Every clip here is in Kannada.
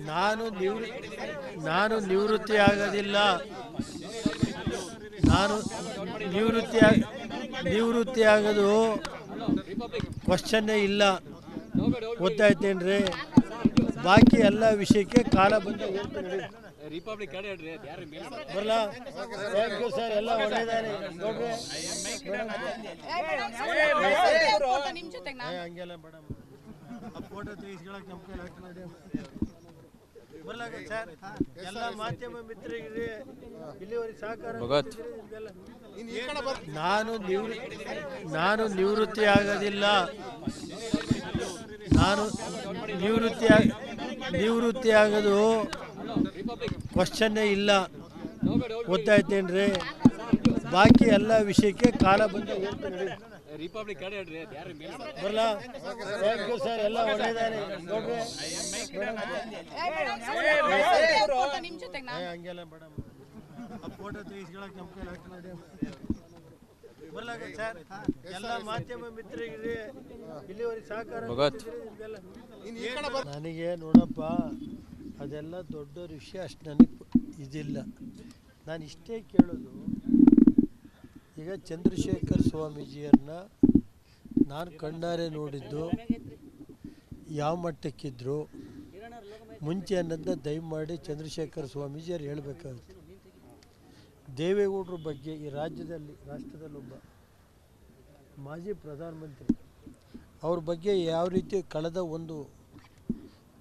ನಾನು ನಿವೃತ್ತಿ ಆಗೋದಿಲ್ಲ. ನಾನು ನಿವೃತ್ತಿ ಆಗೋದು ಕ್ವಶನ್ನೇ ಇಲ್ಲ. ಗೊತ್ತಾಯ್ತೇನ್ರಿ? ಬಾಕಿ ಎಲ್ಲ ವಿಷಯಕ್ಕೆ ಕಾಲ ಬಂದ ಹೇಳ್ತೀನಿ. ಬರಲ್ಲ. ಥ್ಯಾಂಕ್ ಯು ಸರ್, ಎಲ್ಲ ಒಳ್ಳೆಯದಾರೆ ನೋಡ್ರಿ. ಹಂಗೆಲ್ಲ ಮೇಡಮ್ ಫೋಟೋ ತೆಗಿಸ್ಕೊಳಕ್ಕೆ ನಮ್ಮ ಕೈಲಿ ಹಾಕಿ ಬರ್ಲಾಗ ಸರ್. ಎಲ್ಲ ಮಾಧ್ಯಮ ಮಿತ್ರರಿಗೆ ಇಲ್ಲಿವರೆಗೆ ಸಹಕಾರ. ನಾನು ನಿವೃತ್ತಿ ಆಗೋದಿಲ್ಲ. ನಾನು ನಿವೃತ್ತಿ ಆಗೋದು ಕ್ವಶನ್ನೇ ಇಲ್ಲ. ಗೊತ್ತಾಯ್ತೇನ್ರಿ? ಬಾಕಿ ಎಲ್ಲ ವಿಷಯಕ್ಕೆ ಕಾಲ ಬಂದ ಹೇಳ್ತೀನಿ. ಬರಲ್ಲ. ಥ್ಯಾಂಕ್ ಯು ಸರ್, ಎಲ್ಲ ಒಳ್ಳೆಯದಾರೆ ನೋಡ್ರಿ. ಹಂಗೆಲ್ಲ ಮೇಡಮ್ ಫೋಟೋ ತೆಗಿಸ್ಕೊಳಕ್ಕೆ ನಮ್ಮ ಕೈಲಿ ಹಾಕಿ ಬರ್ಲಾಗ ಸರ್. ಎಲ್ಲ ಮಾಧ್ಯಮ ಮಿತ್ರರಿಗೆ ಇಲ್ಲಿವರೆಗೆ ಸಹಕಾರ. ನನಗೆ ನೋಡಪ್ಪ, ಅದೆಲ್ಲ ದೊಡ್ಡ ವಿಷಯ ಅಷ್ಟು ನನಗೆ ಇದಿಲ್ಲ. ನಾನು ಇಷ್ಟೇ ಕೇಳೋದು, ಈಗ ಚಂದ್ರಶೇಖರ್ ಸ್ವಾಮೀಜಿಯವ್ರನ್ನ ನಾನು ಕಣ್ಣಾರೆ ನೋಡಿದ್ದು ಯಾವ ಮಟ್ಟಕ್ಕಿದ್ರು ಮುಂಚೆ ಅನ್ನೋದನ್ನ ದಯಮಾಡಿ ಚಂದ್ರಶೇಖರ್ ಸ್ವಾಮೀಜಿಯವ್ರು ಹೇಳಬೇಕಾಗುತ್ತೆ. ದೇವೇಗೌಡರ ಬಗ್ಗೆ ಈ ರಾಷ್ಟ್ರದಲ್ಲೊಬ್ಬ ಮಾಜಿ ಪ್ರಧಾನಮಂತ್ರಿ, ಅವ್ರ ಬಗ್ಗೆ ಯಾವ ರೀತಿ ಕಳೆದ ಒಂದು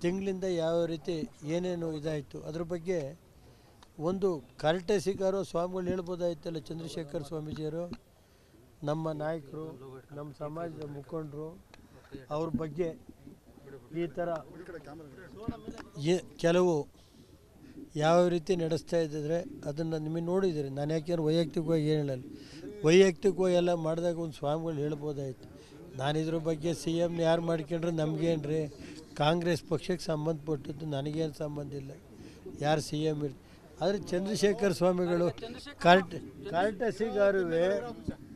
ತಿಂಗಳಿಂದ ಯಾವ ರೀತಿ ಏನೇನು ಇದಾಯಿತು ಅದ್ರ ಬಗ್ಗೆ ಒಂದು ಕರ್ಟೆಸಿಗಾರೋ ಸ್ವಾಮಿಗಳು ಹೇಳ್ಬೋದಾಯ್ತಲ್ಲ. ಚಂದ್ರಶೇಖರ್ ಸ್ವಾಮೀಜಿಯವರು ನಮ್ಮ ನಾಯಕರು, ನಮ್ಮ ಸಮಾಜದ ಮುಖಂಡರು, ಅವ್ರ ಬಗ್ಗೆ ಈ ಥರ ಕೆಲವು ಯಾವ ರೀತಿ ನಡೆಸ್ತಾ ಇದ್ದಿದ್ರೆ ಅದನ್ನು ನಿಮಗೆ ನೋಡಿದ್ದೀರಿ. ನಾನು ಯಾಕೆಂದ್ರೆ ವೈಯಕ್ತಿಕವಾಗಿ ಏನು ಹೇಳಲ್ಲ, ವೈಯಕ್ತಿಕವಾಗಿ ಎಲ್ಲ ಮಾಡಿದಾಗ ಒಂದು ಸ್ವಾಮಿಗಳು ಹೇಳ್ಬೋದಾಯ್ತು. ನಾನು ಇದ್ರ ಬಗ್ಗೆ ಸಿ ಎಮ್ನ ಯಾರು ಮಾಡ್ಕೊಂಡ್ರೆ ನಮಗೇನು ರೀ, ಕಾಂಗ್ರೆಸ್ ಪಕ್ಷಕ್ಕೆ ಸಂಬಂಧಪಟ್ಟದ್ದು, ನನಗೇನು ಸಂಬಂಧ ಇಲ್ಲ. ಯಾರು ಸಿ ಎಮ್ ಇರ್. ಆದರೆ ಚಂದ್ರಶೇಖರ್ ಸ್ವಾಮಿಗಳು ಕರ್ಟೆಸಿಗಾರುವೆ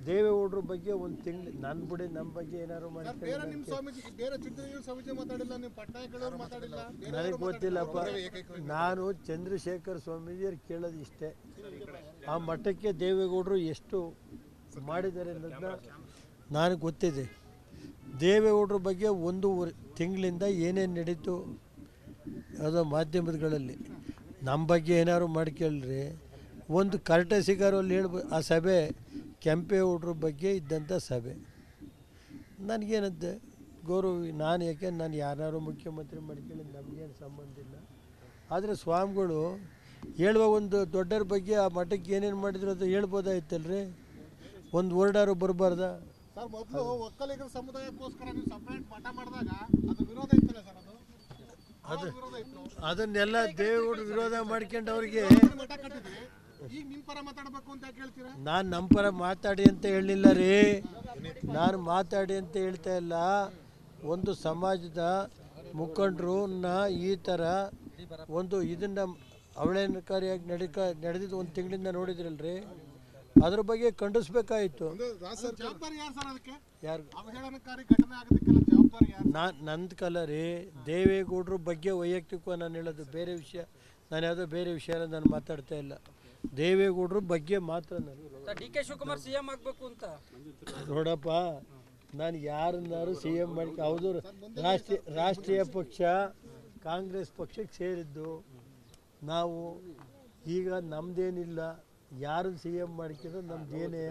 ದೇವೇಗೌಡರ ಬಗ್ಗೆ ಒಂದು ತಿಂಗಳು ನನ್ನ ಬಿಡಿ, ನಮ್ಮ ಬಗ್ಗೆ ಏನಾದ್ರು ಮಾಡ್ಕೊಂಡು ನನಗೆ ಗೊತ್ತಿಲ್ಲಪ್ಪ. ನಾನು ಚಂದ್ರಶೇಖರ್ ಸ್ವಾಮೀಜಿಯವ್ರು ಕೇಳೋದು ಇಷ್ಟೇ, ಆ ಮಠಕ್ಕೆ ದೇವೇಗೌಡರು ಎಷ್ಟು ಮಾಡಿದ್ದಾರೆ ಅನ್ನೋದನ್ನ ನನಗೆ ಗೊತ್ತಿದೆ. ದೇವೇಗೌಡರ ಬಗ್ಗೆ ಒಂದು ತಿಂಗಳಿಂದ ಏನೇನು ನಡೀತು ಅದು ಮಾಧ್ಯಮಗಳಲ್ಲಿ, ನಮ್ಮ ಬಗ್ಗೆ ಏನಾದ್ರು ಮಾಡ್ಕೇಳ್ರಿ. ಒಂದು ಕರ್ಟೆಸಿಗಾರು ಅಲ್ಲಿ ಹೇಳ್ಬೋದು, ಆ ಸಭೆ ಕೆಂಪೇಗೌಡರ ಬಗ್ಗೆ ಇದ್ದಂಥ ಸಭೆ. ನನಗೇನಂತೆ ಗೌರವ, ನಾನು ಯಾಕೆ ನಾನು ಯಾರು ಮುಖ್ಯಮಂತ್ರಿ ಮಾಡ್ಕೊಳ್ಳಿ, ನಮಗೇನು ಸಂಬಂಧ ಇಲ್ಲ. ಆದರೆ ಸ್ವಾಮಿಗಳು ಹೇಳುವ ಒಂದು ದೊಡ್ಡರ ಬಗ್ಗೆ ಆ ಮಠಕ್ಕೆ ಏನೇನು ಮಾಡಿದ್ರು ಅದು ಹೇಳ್ಬೋದಾಯ್ತಲ್ರಿ. ಒಂದು ವರ್ಡಾರು ಬರಬಾರ್ದ ಸರ್? ಮೊದಲು ಒಕ್ಕಲಿಗರ ಸಮುದಾಯಕ್ಕೋಸ್ಕರ ನೀವು ಸಪರೇಟ್ ಮಠ ಮಾಡಿದಾಗ ಅದು ವಿರೋಧ ಇತ್ತಲ್ಲ ಸರ್? ಅದು ಅದನ್ನೆಲ್ಲ ದೇವೇಗೌಡರು ವಿರೋಧ ಮಾಡ್ಕೊಂಡು ಅವ್ರಿಗೆ ಮಠ ಕಟ್ಟಿದ್ರಿ. ಈಗ ನಿಮ್ಮ ಪರ ಮಾತಾಡಬೇಕು ಅಂತ ಹೇಳ್ತೀರಾ? ನಾನು ನಮ್ಮ ಪರ ಮಾತಾಡಿ ಅಂತ ಹೇಳಿಲ್ಲ ರೀ, ನಾನು ಮಾತಾಡಿ ಅಂತ ಹೇಳ್ತಾ ಇಲ್ಲ. ಒಂದು ಸಮಾಜದ ಮುಖಂಡರನ್ನ ಈ ಥರ ಒಂದು ಇದನ್ನು ಅವಳೇನಕಾರಿಯಾಗಿ ನಡೆದಿದ್ದು ಒಂದು ತಿಂಗಳಿಂದ ನೋಡಿದ್ರಲ್ರಿ, ಅದ್ರ ಬಗ್ಗೆ ಖಂಡಿಸ್ಬೇಕಾಯಿತು. ಯಾರು ನಂದು ಕಲ ರೀ, ದೇವೇಗೌಡರ ಬಗ್ಗೆ ವೈಯಕ್ತಿಕ ನಾನು ಹೇಳೋದು ಬೇರೆ ವಿಷಯ. ನಾನು ಯಾವುದೋ ಬೇರೆ ವಿಷಯ ನಾನು ಮಾತಾಡ್ತಾ ಇಲ್ಲ, ದೇವೇಗೌಡರ ಬಗ್ಗೆ ಮಾತ್ರ. ನಾನು D K Shivakumar C M ಆಗಬೇಕು ಅಂತ ನೋಡಪ್ಪ, ನಾನು ಯಾರನ್ನಾರು ಸಿ ಎಂ ಮಾಡಿ, ಹೌದು ರಾಷ್ಟ್ರೀಯ ಪಕ್ಷ ಕಾಂಗ್ರೆಸ್ ಪಕ್ಷಕ್ಕೆ ಸೇರಿದ್ದು ನಾವು. ಈಗ ನಮ್ದೇನಿಲ್ಲ, ಯಾರು ಸಿ ಎಂ ಮಾಡ್ಕಿದ್ರು ನಮ್ದೇನೇ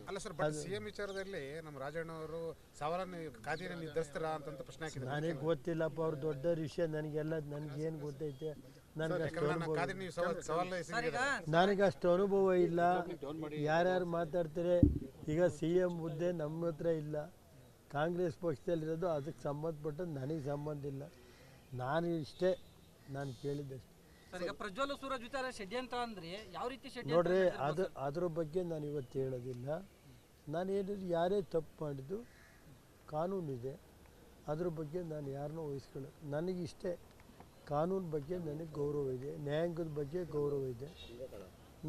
ಅಲ್ಲ ಸರ್. ಬಟ್ ಸಿ ಎಂ ವಿಚಾರದಲ್ಲಿ ನಮ್ಮ ರಾಜಣ್ಣ ಅವರು ಸವಾಲನ್ನು ಖಾತೆಯನ್ನು ನಿರ್ಧರಿಸ್ತಾರ ಅಂತ ಪ್ರಶ್ನೆ ಹಾಕಿದ್ರು. ನನಗೆ ಗೊತ್ತಿಲ್ಲಪ್ಪ, ಅವ್ರು ದೊಡ್ಡ ವಿಷಯ. ನನಗೆಲ್ಲ ನನಗೇನು ಗೊತ್ತೈತೆ, ನನಗಷ್ಟು ಅನುಭವ ಇಲ್ಲ. ಯಾರ್ಯಾರು ಮಾತಾಡ್ತಾರೆ ಈಗ ಸಿ ಎಂ ಹುದ್ದೆ ನಮ್ಮ ಹತ್ರ ಇಲ್ಲ, ಕಾಂಗ್ರೆಸ್ ಪಕ್ಷದಲ್ಲಿರೋದು, ಅದಕ್ಕೆ ಸಂಬಂಧಪಟ್ಟದ್ದು ನನಗೆ ಸಂಬಂಧ ಇಲ್ಲ. ನಾನು ಇಷ್ಟೇ ನಾನು ಕೇಳಿದ್ದಷ್ಟೇ. ಪ್ರಜ್ವಲ್ ಸೂರಜ್ ವಿಚಾರ ಷಡ್ಯಂತ್ರ ಅಂದ್ರೆ ಯಾವ ರೀತಿ ನೋಡ್ರಿ, ಅದ್ರ ಬಗ್ಗೆ ನಾನು ಇವತ್ತು ಹೇಳೋದಿಲ್ಲ. ನಾನು ಏನಿದ್ರು ಯಾರೇ ತಪ್ಪು ಮಾಡಿದ್ದು ಕಾನೂನಿದೆ, ಅದ್ರ ಬಗ್ಗೆ ನಾನು ಯಾರನ್ನೂ ವಹಿಸ್ಕೊಳ್ಳೋದು. ನನಗಿಷ್ಟೇ, ಕಾನೂನು ಬಗ್ಗೆ ನನಗೆ ಗೌರವ ಇದೆ, ನ್ಯಾಯಾಂಗದ ಬಗ್ಗೆ ಗೌರವ ಇದೆ.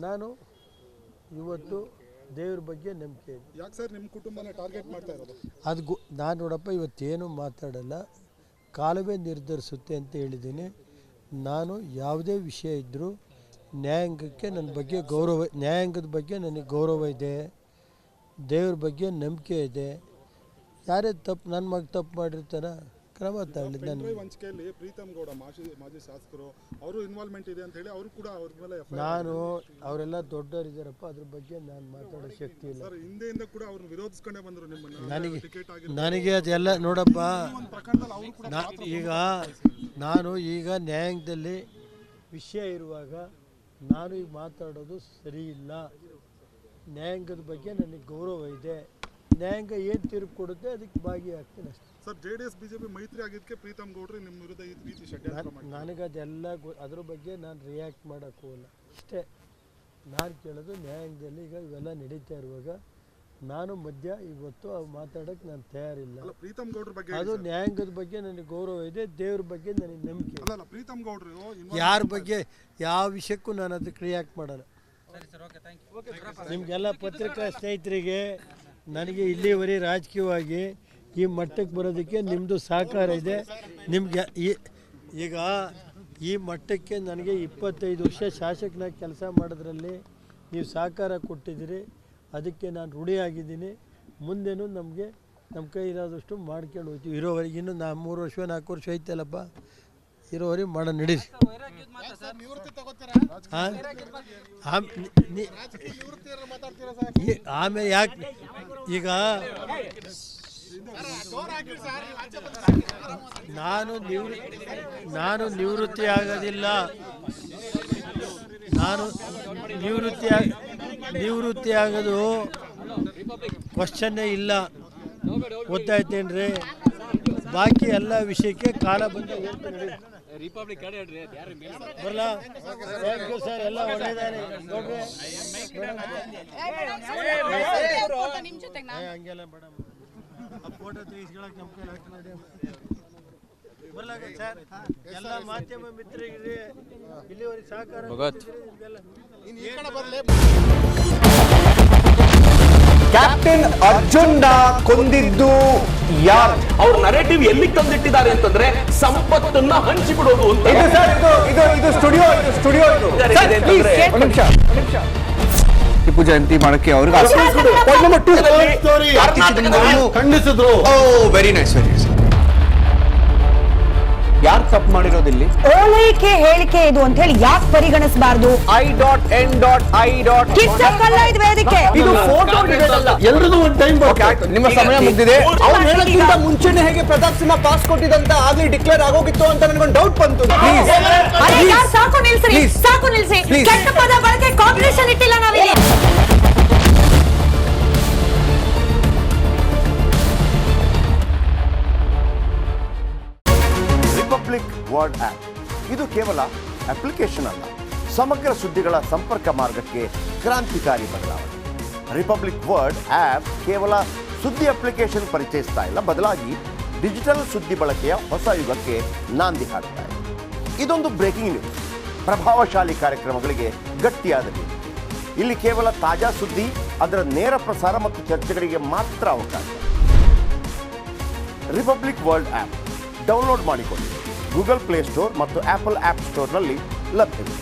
ನಾನು ಇವತ್ತು ದೇವ್ರ ಬಗ್ಗೆ ನಂಬಿಕೆ ಇದೆ. ಯಾಕೆ ಸರ್ ನಿಮ್ಮ ಕುಟುಂಬನ ಟಾರ್ಗೆಟ್ ಮಾಡ್ತಾ ಇರೋದು? ಅದು ನಾನು ನೋಡಪ್ಪ ಇವತ್ತೇನು ಮಾತಾಡಲ್ಲ, ಕಾಲವೇ ನಿರ್ಧರಿಸುತ್ತೆ ಅಂತ ಹೇಳಿದ್ದೀನಿ. ನಾನು ಯಾವುದೇ ವಿಷಯ ಇದ್ದರೂ ನ್ಯಾಯಾಂಗಕ್ಕೆ ನನ್ನ ಬಗ್ಗೆ ಗೌರವ, ನ್ಯಾಯಾಂಗದ ಬಗ್ಗೆ ನನಗೆ ಗೌರವ ಇದೆ, ದೇವ್ರ ಬಗ್ಗೆ ನಂಬಿಕೆ ಇದೆ. ಯಾರೇ ತಪ್ಪು ನನ್ನ ಮಗ ತಪ್ಪು ಮಾಡಿರ್ತಾರ ಕ್ರಮ ತಗೊಳ್ಳಿ. ನಾನು ವಂಚಿಕೆಯಲ್ಲಿ ಪ್ರೀತಮ್ ಗೌಡ ಮಾಜಿ ಶಾಸಕರು ಅವರು ಇನ್ವಾಲ್ವ್ಮೆಂಟ್ ಇದೆ ಅಂತ ಹೇಳಿ ಅವರು ಕೂಡ ಅವ್ರ ಮೇಲೆ ನಾನು ಅವರೆಲ್ಲ ದೊಡ್ಡವರಿದ್ದಾರಪ್ಪ, ಅದ್ರ ಬಗ್ಗೆ ನಾನು ಮಾತಾಡೋ ಶಕ್ತಿ ಇಲ್ಲ. ಸರ್ ಹಿಂದೆಯಿಂದ ಕೂಡ ಅವ್ರನ್ನ ವಿರೋಧಿಸ್ಕೊಂಡೇ ಬಂದರು ನಿಮ್ಮನ್ನ. ನನಗೆ ಅದೆಲ್ಲ ನೋಡಪ್ಪ, ಪ್ರಕರಣದಲ್ಲಿ ಅವರು ಕೂಡ ನಾನು ಈಗ ನ್ಯಾಯಾಂಗದಲ್ಲಿ ವಿಷಯ ಇರುವಾಗ ನಾನು ಈಗ ಮಾತಾಡೋದು ಸರಿ ಇಲ್ಲ. ನ್ಯಾಯಾಂಗದ ಬಗ್ಗೆ ನನಗೆ ಗೌರವ ಇದೆ. ನ್ಯಾಯಾಂಗ ಏನು ತೀರ್ಪು ಕೊಡುತ್ತೆ ಅದಕ್ಕೆ ಭಾಗಿಯಾಗ್ತೀನಿ ಅಷ್ಟೇ. ಸರ್ JDS BJP ಮೈತ್ರಿ ಆಗಿದ್ದಕ್ಕೆ ಪ್ರೀತಮ್ ಗೌಡ್ರು ನಿಮ್ಮ ವಿರುದ್ಧ ಈ ರೀತಿ ಷಡ್ಯಂತ್ರ ಮಾಡಿ ನನಗದೆಲ್ಲ ಅದ್ರ ಬಗ್ಗೆ ನಾನು ರಿಯಾಕ್ಟ್ ಮಾಡೋಕ್ಕೆ ಹೋಗಲ್ಲ. ಇಷ್ಟೇ ನಾನು ಕೇಳೋದು, ನ್ಯಾಯಾಂಗದಲ್ಲಿ ಈಗ ಇವೆಲ್ಲ ನಡೀತಾ ಇರುವಾಗ ನಾನು ಮಧ್ಯ ಇವತ್ತು ಮಾತಾಡೋಕ್ಕೆ ನಾನು ತಯಾರಿಲ್ಲ. ಪ್ರೀತಮ್ ಗೌಡ್ರ ಬಗ್ಗೆ ಅದು ನ್ಯಾಯಾಂಗದ ಬಗ್ಗೆ ನನಗೆ ಗೌರವ ಇದೆ, ದೇವ್ರ ಬಗ್ಗೆ ನನಗೆ ನಂಬಿಕೆ ಇದೆ. ಅಲ್ಲ ಪ್ರೀತಮ್ ಗೌಡ್ರು ಯಾರ ಬಗ್ಗೆ ಯಾವ ವಿಷಯಕ್ಕೂ ನಾನು ಅದಕ್ಕೆ ರಿಯಾಕ್ಟ್ ಮಾಡಲ್ಲ. ನಿಮಗೆಲ್ಲ ಪತ್ರಿಕಾ ಸ್ನೇಹಿತರಿಗೆ ನನಗೆ ಇಲ್ಲಿವರೆಗೆ ರಾಜಕೀಯವಾಗಿ ಈ ಮಟ್ಟಕ್ಕೆ ಬರೋದಕ್ಕೆ ನಿಮ್ಮದು ಸಹಕಾರ ಇದೆ. ನಿಮಗೆ ಈಗ ಈ ಮಟ್ಟಕ್ಕೆ ನನಗೆ 25 ವರ್ಷ ಶಾಸಕನಾಗಿ ಕೆಲಸ ಮಾಡೋದ್ರಲ್ಲಿ ನೀವು ಸಹಕಾರ ಕೊಟ್ಟಿದ್ದೀರಿ, ಅದಕ್ಕೆ ನಾನು ಋಣಿಯಾಗಿದ್ದೀನಿ. ಮುಂದೇನು ನಮಗೆ ನಮ್ಮ ಕೈ ಇರೋದಷ್ಟು ಮಾಡ್ಕೊಂಡು ಹೋಗ್ತೀವಿ. ಇರೋವರೆಗೆ ಇನ್ನೂ 3 ವರ್ಷ 4 ವರ್ಷ ಐತಲ್ಲಪ್ಪ, ಇರೋವರೆಗೆ ಮಾಡೋ ನಡೀರಿ. ಆಮೇಲೆ ಯಾಕೆ ಈಗ ನಾನು ನಿವೃತ್ತಿ ಆಗೋದಿಲ್ಲ. ನಾನು ನಿವೃತ್ತಿ ಆಗೋದು ಕ್ವಶನ್ನೇ ಇಲ್ಲ. ಗೊತ್ತಾಯ್ತೇನ್ರಿ? ಬಾಕಿ ಎಲ್ಲ ವಿಷಯಕ್ಕೆ ಕಾಲ ಬಂದ ಹೇಳ್ತೀನಿ. ಬರಲ್ಲ? ಥ್ಯಾಂಕ್ ಯು ಸರ್, ಎಲ್ಲ ಒಳ್ಳೆಯದಾರೆ ನೋಡ್ರಿ. ಹಂಗೆಲ್ಲ ಮೇಡಮ್ ಫೋಟೋ ತೆಗಿಸ್ಕೊಳಕ್ಕೆ ನಮ್ಮ ಕೈಲಿ ಹಾಕಿ ಬರ್ಲಾಗ ಸರ್. ಎಲ್ಲ ಮಾಧ್ಯಮ ಮಿತ್ರರಿಗೆ ಇಲ್ಲಿವರೆಗೆ ಸಹಕಾರ ಕ್ಯಾಪ್ಟನ್ ಅರ್ಜುನ್ನ ಕೊಂದಿದ್ದು ಯಾರು? ಅವ್ರ ನರೇಟಿವ್ ಎಲ್ಲಿ ತಂದಿಟ್ಟಿದ್ದಾರೆ ಅಂತಂದ್ರೆ ಸಂಪತ್ತನ್ನ ಹಂಚಿಬಿಡೋದು ಅಂತ. ಇದು ಸ್ಟುಡಿಯೋ ಟಿಪ್ಪು ಜಯಂತಿ ಮಾಡಕ್ಕೆ ಅವ್ರಿಗೆ ಖಂಡಿಸಿದ್ರು. Very nice. ಯಾರು ತಪ್ಪು ಮಾಡಿರೋದಿಲ್ಲಿ? ಓಲೈಕೆ ಹೇಳಿಕೆ ಇದು ಅಂತ ಹೇಳಿ ಯಾಕೆ ಪರಿಗಣಿಸಬಾರದು? ಕಿಚ್ಚಕ್ಕಲ್ಲ ಇದು ವೇದಿಕೆ. ಇದು ಫೋಟೋ ಎಲ್ರಿಗೂ ಒಂದು ಟೈಮ್. ನಿಮ್ಮ ಸಮಯ ಮುಗಿದಿದೆ. ಅವ್ರು ಹೇಳೋಕ್ಕಿಂತ ಮುಂಚೆನೆ ಹೇಗೆ ಪ್ರತಾಪ್ ಸಿಂಹ ಪಾಸ್ ಕೊಟ್ಟಿದಂತ ಆಗ್ಲಿ ಡಿಕ್ಲೇರ್ ಆಗೋಗಿತ್ತು ಅಂತ ನನಗೊಂದು ಡೌಟ್ ಬಂತು. ಸಾಕು ನಿಲ್ಸಿ. ಕೆಟ್ಟ ಪದ ಬಳಕೆ ಕಾಂಬಿನೇಷನ್ ಇಟ್ಟಿಲ್ಲ ನಾವಿಲ್ಲಿ. ರಿಪಬ್ಲಿಕ್ ವರ್ಲ್ಡ್ ಆಪ್ ಇದು ಕೇವಲ ಅಪ್ಲಿಕೇಶನ್ ಅಲ್ಲ, ಸಮಗ್ರ ಸುದ್ದಿಗಳ ಸಂಪರ್ಕ ಮಾರ್ಗಕ್ಕೆ ಕ್ರಾಂತಿಕಾರಿ ಬದಲಾವಣೆ. ರಿಪಬ್ಲಿಕ್ ವರ್ಲ್ಡ್ ಆಪ್ ಕೇವಲ ಸುದ್ದಿ ಅಪ್ಲಿಕೇಶನ್ ಪರಿಚಯಿಸ್ತಾ ಇಲ್ಲ, ಬದಲಾಗಿ ಡಿಜಿಟಲ್ ಸುದ್ದಿ ಬಳಕೆಯ ಹೊಸ ಯುಗಕ್ಕೆ ನಾಂದಿ ಹಾಡ್ತಾ ಇದೆ. ಇದೊಂದು ಬ್ರೇಕಿಂಗ್ ನ್ಯೂಸ್, ಪ್ರಭಾವಶಾಲಿ ಕಾರ್ಯಕ್ರಮಗಳಿಗೆ ಗಟ್ಟಿಯಾದ ನ್ಯೂಸ್. ಇಲ್ಲಿ ಕೇವಲ ತಾಜಾ ಸುದ್ದಿ, ಅದರ ನೇರ ಪ್ರಸಾರ ಮತ್ತು ಚರ್ಚೆಗಳಿಗೆ ಮಾತ್ರ ಅವಕಾಶ. ರಿಪಬ್ಲಿಕ್ ವರ್ಲ್ಡ್ ಆಪ್ ಡೌನ್ಲೋಡ್ ಮಾಡಿಕೊಳ್ಳಿ. ಗೂಗಲ್ ಪ್ಲೇ ಸ್ಟೋರ್ ಮತ್ತು ಆಪಲ್ ಆಪ್ ಸ್ಟೋರ್ನಲ್ಲಿ ಲಭ್ಯವಿದೆ.